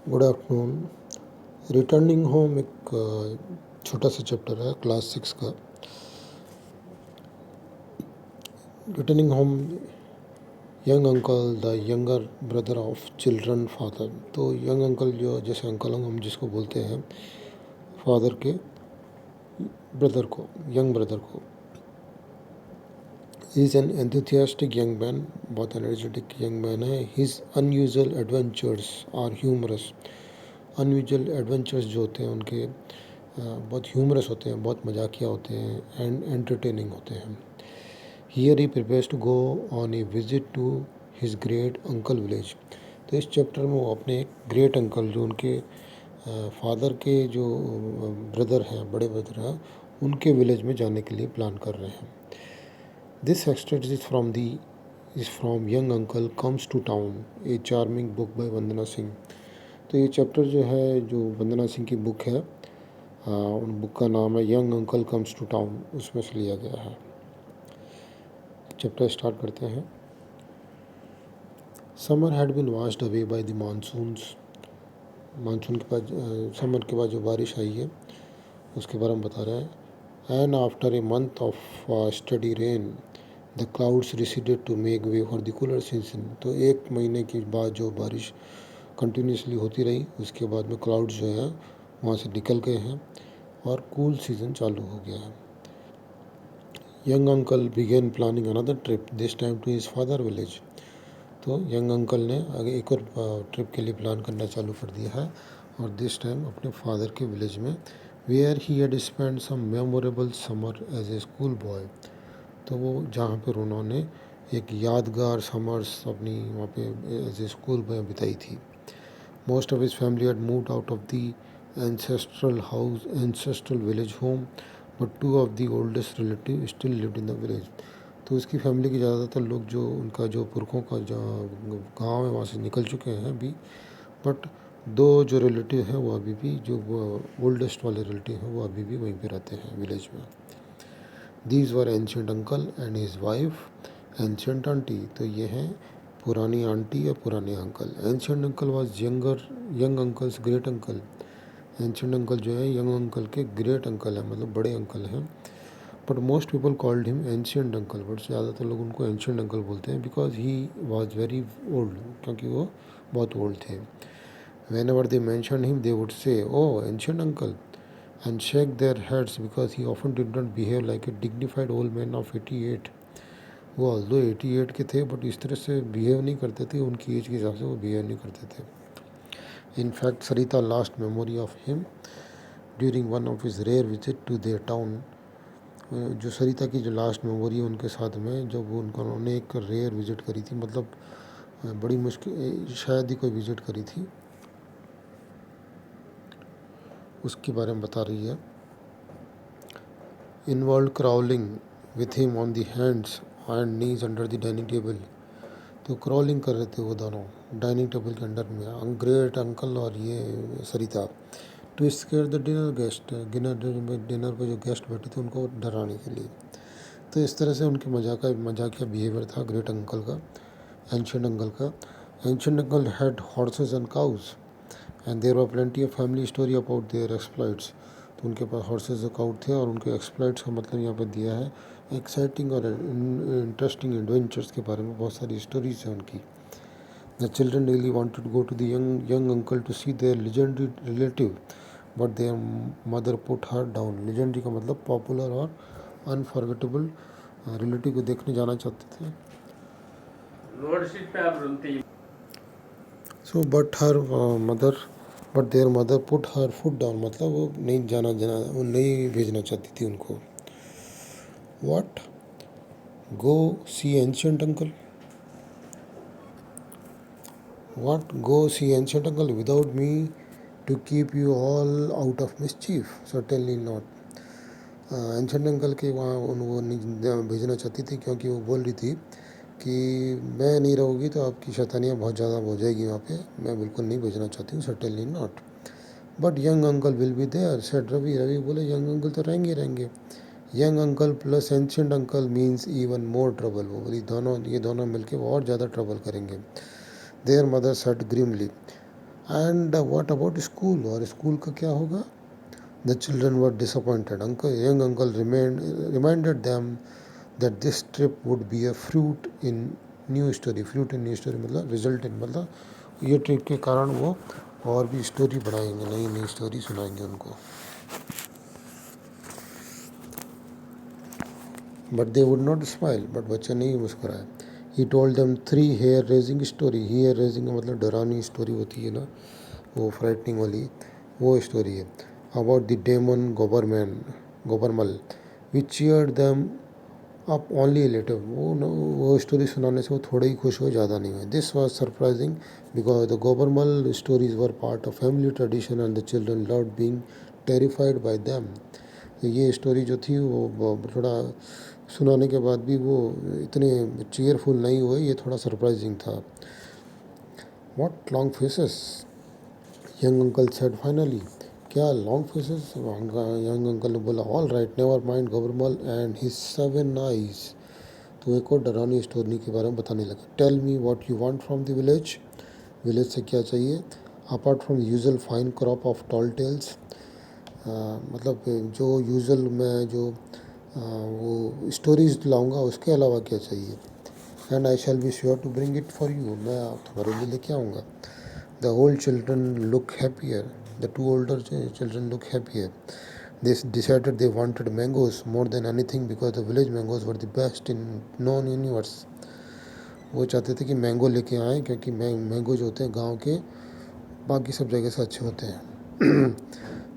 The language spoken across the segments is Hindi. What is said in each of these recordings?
Good afternoon. रिटर्निंग होम एक छोटा सा चैप्टर है क्लास 6 का। Returning home, young uncle the younger brother of children father. तो यंग अंकल जो जैसे अंकल हम जिसको बोलते हैं फादर के ब्रदर को, यंग ब्रदर को। He is an enthusiastic young man, बहुत एनर्जेटिक यंग मैन है। His unusual adventures are humorous. Unusual adventures जो होते हैं उनके बहुत ह्यूमरस होते हैं, बहुत मजाकिया होते हैं एंड एंटरटेनिंग होते हैं। Here he prepares to go on a visit to his great uncle village. तो इस चैप्टर में वो अपने ग्रेट अंकल जो उनके फादर के जो ब्रदर हैं, बड़े ब्रदर हैं, उनके विलेज में जाने के लिए प्लान कर रहे हैं। This extract is from young uncle comes to town, a charming book by Vandana Singh. तो ये चैप्टर जो है, जो वंदना सिंह की बुक है, उन बुक का नाम है young uncle comes to town, उसमें से लिया गया है। चैप्टर स्टार्ट करते हैं। Summer had been washed away by the monsoons. Monsoon के बाद, समर के बाद जो बारिश आई है उसके बारे में बता रहे हैं। And after a month of steady rain the clouds receded to make way for the cooler season. तो एक महीने के बाद जो बारिश कंटिन्यूसली होती रही, उसके बाद में क्लाउड्स जो हैं वहाँ से निकल गए हैं और कूल सीज़न चालू हो गया है। Young uncle began planning another trip, this time to his father village. तो यंग अंकल ने आगे एक और ट्रिप के लिए प्लान करना चालू कर दिया है, और दिस टाइम अपने फादर के विलेज में, where he had spend some memorable summer as a school boy. तो वो जहाँ पर उन्होंने एक यादगार समर्स अपनी वहाँ पे एज ए स्कूल बॉय बिताई थी। Most of his family had moved out of the ancestral village home, but two of the oldest relative still lived in the village. तो उसकी फैमिली के ज़्यादातर लोग जो उनका जो पुरखों का जो गाँव है वहाँ से निकल चुके हैं अभी, बट दो जो रिलेटिव हैं वो अभी भी, जो ओल्डेस्ट वाले रिलेटिव हैं वो अभी भी वहीं पे रहते हैं विलेज में। These were ancient uncle and his wife ancient aunty. तो ये हैं पुरानी आंटी या पुराने uncle. Ancient uncle was young uncles great uncle. Ancient uncle जो है यंग अंकल के ग्रेट अंकल हैं, मतलब बड़े अंकल हैं। But most people called him ancient uncle, but ज़्यादातर लोग उनको एंशियंट अंकल बोलते हैं, because he was very old, क्योंकि वो बहुत ओल्ड थे। Whenever they mention him they would say oh ancient uncle and shake their heads, because he often did not behave like a dignified old man of 88। वो ऑल्दो 88 के थे, बट इस तरह से बिहेव नहीं करते थे, उनकी एज के हिसाब से वो बिहेव नहीं करते थे। In fact Sarita last memory of him during one of his rare visit to their town. जो सरिता की जो लास्ट मेमोरी है उनके साथ में, जब वो उन्होंने एक रेयर विज़िट करी थी, मतलब बड़ी मुश्किल शायद ही कोई विज़िट करी थी, उसके बारे में बता रही है। Involve crawling with him on the hands and knees under the dining table. तो क्राउलिंग कर रहे थे वो दोनों डाइनिंग टेबल के अंडर में, ग्रेट अंकल और ये Sarita, to scare the dinner guest. Dinner पे जो गेस्ट बैठे थे उनको डराने के लिए। तो इस तरह से उनके मजाकिया बिहेवियर था ग्रेट अंकल का, एंशियंट अंकल का। Ancient uncle had horses and cows and there were plenty of family story about their exploits. तो उनके पास हॉर्सेस और काउट थे, और उनके एक्सप्लॉइट्स का मतलब यहाँ पर दिया है एक्साइटिंग और इंटरेस्टिंग एडवेंचर्स के बारे में बहुत सारी स्टोरीज हैं उनकी। The children really wanted to go to the young uncle to see their legendary relative, but their mother put her down. Legendary का मतलब पॉपुलर और अनफॉरगेटेबल रिलेटिव को देखने जाना चाहते थे। रोड सीट पे आप रुनती। So but their mother put her foot down, मतलब वो वो नहीं भेजना चाहती थी उनको। What, go see ancient uncle? What, go see ancient uncle without me to keep you all out of mischief? Certainly not. Ancient uncle के वहाँ वो नहीं भेजना चाहती थी, क्योंकि वो बोल रही थी कि मैं नहीं रहूँगी तो आपकी शैतानियाँ बहुत ज़्यादा हो जाएगी वहाँ पे, मैं बिल्कुल नहीं भेजना चाहती हूँ, certainly not. But young uncle will be there said Ravi. Ravi बोले यंग अंकल तो रहेंगे। Young uncle plus ancient uncle means even more trouble. वो बोली ये दोनों मिलके और ज़्यादा ट्रबल करेंगे। Their mother said grimly. And what about school, और स्कूल का क्या होगा? The children were disappointed. Uncle young uncle reminded them that this trip would be a fruit in new story. Fruit in new story मतलब रिजल्ट इन, मतलब ये ट्रिप के कारण वो और भी स्टोरी बढ़ाएंगे, नई नई स्टोरी सुनाएंगे उनको। But they would not smile, but बच्चे नहीं मुस्कुराए। He told them 3 hair raising story. Hair raising मतलब डरावनी स्टोरी होती है ना, वो फ्राइटनिंग वाली, वो स्टोरी है। About the demon Gobarmal which cheered them up only later. वो स्टोरी सुनाने से वो थोड़े ही खुश हुए, ज़्यादा नहीं हुए। This was surprising because the Gobarmal stories were part of family tradition and the children loved being terrified by them. ये स्टोरी जो थी वो थोड़ा सुनाने के बाद भी वो इतने चीयरफुल नहीं हुए, ये थोड़ा सरप्राइजिंग था। What long faces, young uncle said finally. क्या लॉन्ग फेसेस? यंग अंकल ने बोला, all right never mind Gobarmal and his 7 eyes. तो एक और डरावनी स्टोरी के बारे में बताने लगे। Tell me what you want from the village. Village से क्या चाहिए? Apart from usual fine crop of tall tales, मतलब जो यूजुअल मैं जो वो स्टोरीज लाऊंगा उसके अलावा क्या चाहिए? And I shall be sure to bring it for you. मैं आप तुम्हारे लिए लेके आऊँगा। The old children look happier. The 2 older children look happier. They decided they wanted mangoes more than anything because the village mangoes were the best in known universe. वो चाहते थे कि मैंगो लेके आएँ, क्योंकि मैंगो जो होते हैं गांव के बाकी सब जगह से अच्छे होते हैं।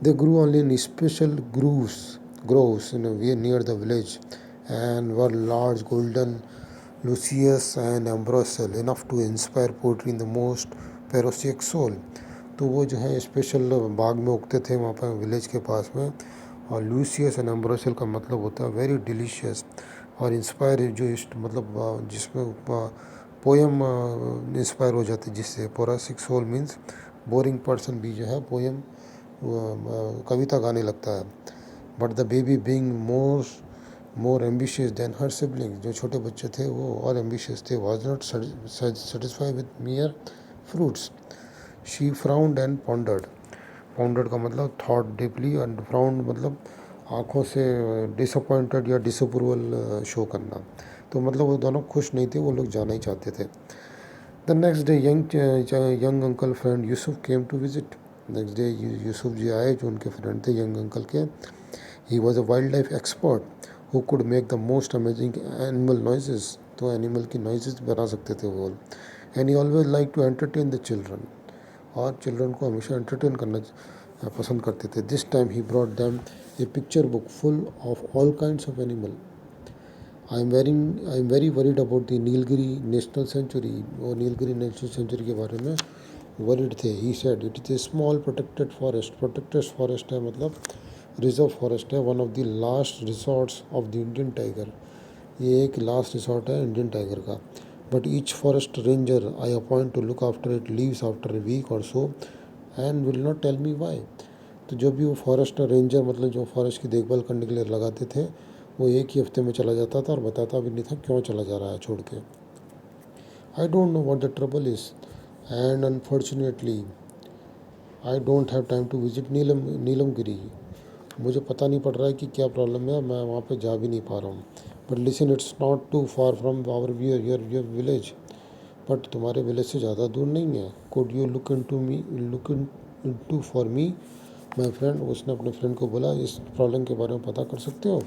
They grew only in special groves near the village and were large, golden, lucius and ambrosial, enough to inspire poetry in the most parasitic soul. तो वो जो है स्पेशल बाग में उगते थे वहाँ पर विलेज के पास में। और लूसियस एंड एम्ब्रोसियल का मतलब होता है वेरी डिलीशियस, और इंस्पायर जो मतलब जिसमें पोएम इंस्पायर हो जाती है जिससे। Prosaic soul means boring person भी जो है पोएम कविता गाने लगता है। But the baby being more ambitious then her sibling, जो छोटे बच्चे थे वो और एम्बिशियस थे, was not satisfied with mere fruits. She frowned and pondered. Pondered का मतलब थॉट डीपली, एंड फ्राउंड मतलब आंखों से डिसअपॉइंटेड या डिसअप्रूवल शो करना। तो मतलब वो दोनों खुश नहीं थे, वो लोग जाना ही चाहते थे। The next day young uncle friend Yusuf came to visit. Next day Yusuf ji आए, जो उनके फ्रेंड थे यंग अंकल के। He was a wild life expert who could make the most amazing animal noises. तो एनिमल की नॉइजेस बना सकते थे वो। And he always like to entertain the children, और चिल्ड्रन को हमेशा एंटरटेन करना पसंद करते थे। This time he brought them A picture book full of all kinds of animal. I am very worried about the Nilgiri national century. और नीलगिरी नेशनल सेंचुरी के बारे में वरीड थे। He said it is a small protected forest. Protected forest है मतलब रिजर्व फॉरेस्ट है। One of the last resorts of the Indian tiger. ये एक लास्ट रिसोर्ट है इंडियन टाइगर का। But each forest ranger I upon two look after it leaves after a week or so and will not tell me why. तो जो भी वो फॉरेस्ट रेंजर मतलब जो फॉरेस्ट की देखभाल करने के लिए लगाते थे, वो एक ही हफ्ते में चला जाता था और बताता भी नहीं था क्यों चला जा रहा है छोड़ के। I don't know what the trouble is and unfortunately I don't have time to visit Nilamgiri. मुझे पता नहीं पड़ रहा है कि क्या प्रॉब्लम है, मैं वहाँ पे जा भी नहीं पा रहा हूँ। But listen it's not too far from our your village. But तुम्हारे विलेज से ज़्यादा दूर नहीं है। Could you look into for me my friend. उसने अपने फ्रेंड को बोला, इस प्रॉब्लम के बारे में पता कर सकते हो।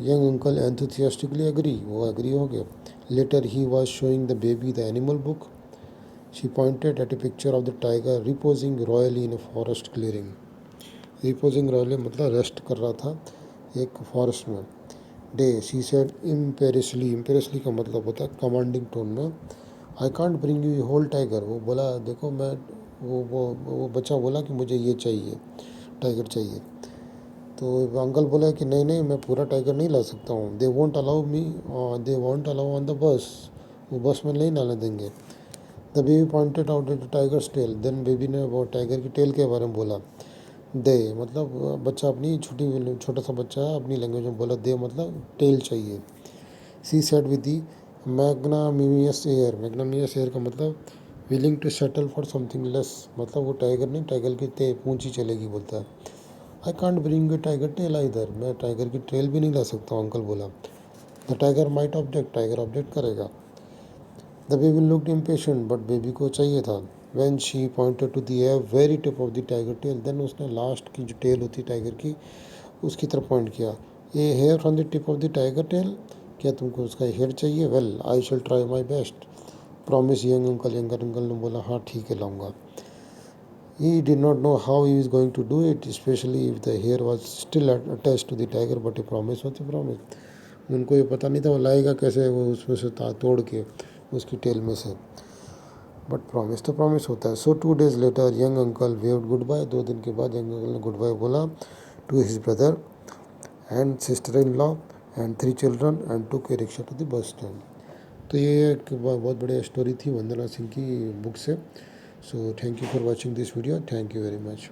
यंग अंकल एंथुसियास्टिकली एग्री, वो एग्री हो गए। Later he was showing the baby the animal book. She pointed at a picture of the tiger reposing royally in a forest clearing. Reposing royally मतलब रेस्ट कर रहा था एक फॉरेस्ट में। Day she said imperiously. Imperiously का मतलब होता है कमांडिंग टोन में। I can't bring you whole tiger. वो बोला देखो मैं वो बच्चा बोला कि मुझे ये चाहिए, टाइगर चाहिए। तो अंकल बोला कि नहीं नहीं, मैं पूरा टाइगर नहीं ला सकता हूँ। They won't allow on the bus. वो बस में नहीं लाने देंगे। The baby pointed out the tigers tail. Then baby ने वो टाइगर की टेल के बारे में बोला। दे मतलब बच्चा अपनी छोटा सा बच्चा है, अपनी लैंग्वेज में बोला। दे मतलब टेल चाहिए। She said with the magnanimous air. Magnanimous air का मतलब willing to settle for something less, मतलब वो टाइगर नहीं, टाइगर की पूंछ ही चलेगी बोलता है। I can't bring a tiger tail इधर, मैं टाइगर की ट्रेल भी नहीं ला सकता हूँ, अंकल बोला। The tiger might object, tiger object करेगा। The baby looked impatient, but baby को चाहिए था। When she pointed to the very tip of the tiger tail, then उसने लास्ट की जो टेल होती है टाइगर की, उसकी तरफ पॉइंट किया। A hair from the tip of the tiger tail, क्या तुमको उसका हेयर चाहिए? Well I shall try my best, promise young uncle. Younger uncle ने बोला हाँ ठीक है लाऊंगा। He did not know how he was going to do it, especially if the hair was still attached to the tiger, but a promise was a promise. उनको ये पता नहीं था वो लाएगा कैसे, वो उसमें से तोड़ के उसकी टेल में से, बट प्रॉमिस तो प्रॉमिस होता है। So 2 days later young uncle waved good bye, 2 दिन के बाद यंग अंकल ने गुड बाय बोला to his brother and sister in law and 3 children and took a rickshaw to the bus stand. तो ये एक बहुत बढ़िया स्टोरी थी वंदना सिंह की बुक से। So thank you for watching this video, thank you very much.